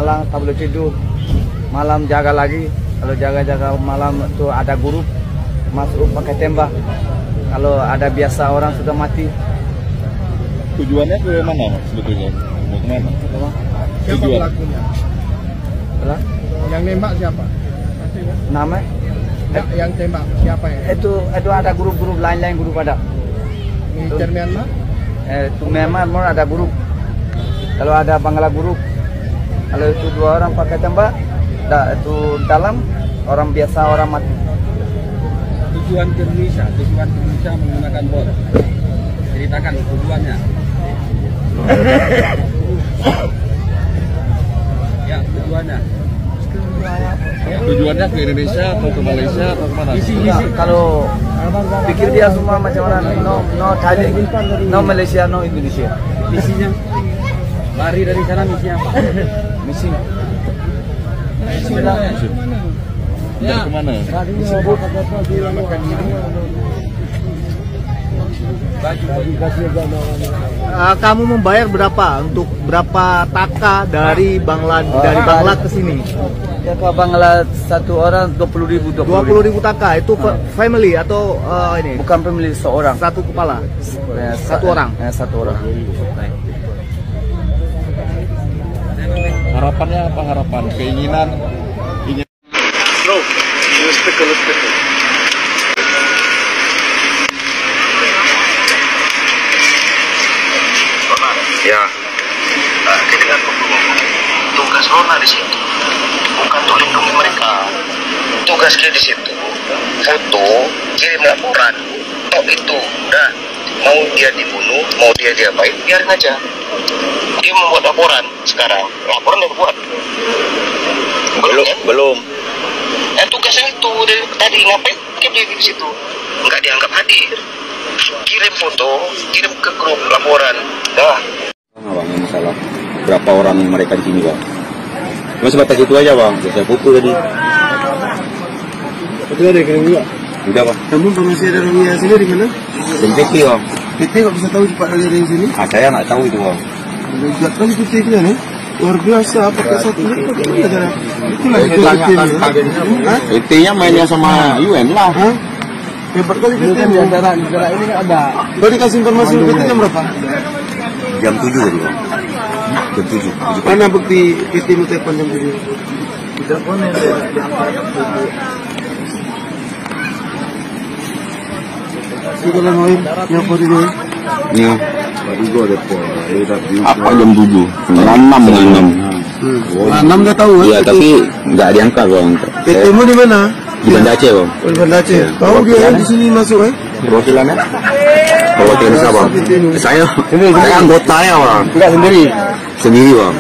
malam tak boleh tidur. Malam jaga lagi. Kalau jaga-jaga malam itu ada grup masuk pakai tembak. Kalau ada biasa orang sudah mati. Tujuannya ke mana sebetulnya? Mau kemana? Siapa pelakunya? Yang nembak siapa? Nama? Yang tembak siapa ya? Itu ada grup-grup lain-lain grup ada. Militer Myanmar? Itu Myanmar ada grup. Kalau ada Bangla grup. Kalau itu 2 orang pakai tembak, itu dalam orang biasa orang mati. Tujuan ke Indonesia menggunakan bot. Ceritakan tujuannya. Ya, tujuannya. Tujuannya ke Indonesia atau ke Malaysia atau kemana? Kalau pikir dia semua macam mana? No Thailand, no Malaysia, no Indonesia. Misinya lari dari sana, misinya apa? Misi. Ya, kemana? Disebut. Kamu membayar berapa untuk berapa taka dari Bangla ke sini? Ya, ke Bangla satu orang 20.000. 20.000 taka itu family atau ini? Bukan family, seorang. Satu kepala. Ya, satu orang. Ya, satu orang. Harapannya apa? Harapan, keinginan? No, respect. Ya, dengan tugas Rona di situ bukan untuk lindungi mereka. Tugas dia di situ foto, kirim laporan. Tok itu, dah mau dia dibunuh, mau dia diapain, biarin aja. Dia membuat laporan sekarang, laporan udah buat. Belum. Tugasnya itu dari tadi ngapain? Dia di situ, nggak dianggap hadir. Kirim foto, kirim ke grup laporan, dah. Bang, masalah berapa orang mereka di sini, Bang? Cuma sebatas itu aja, Bang. Saya foto tadi. Itu ada yang juga? Udah, Bang. Kamu informasi ada orangnya sini di mana? PT, Bang. PT nggak bisa tahu cepat ada di sini? Saya nggak tahu itu, Bang. Lihat kan PT kita nih. Luar biasa, pakai satu ini pakai negara. Itulah itu PT-nya mainnya sama UN lah. Hebat kali PT ini. Negara ini ada. Baru dikasih informasi PT jam berapa? Jam 7 tadi, Bang. Jam 7. Mana bukti PT lu telepon jam 7? Telepon yang Sudah lah Noir, nyapa di Noir. Iya. Apa jam 7? 6. 6 dah tahu kan? Iya, tapi nggak diangkat, Bang. PT mu di mana? Di Banda Aceh, Bang. Di Banda Aceh. Tahu dia di sini masuk Perwakilannya? Perwakilan siapa, Bang? Saya anggotanya, Bang. Enggak sendiri. Sendiri, Bang.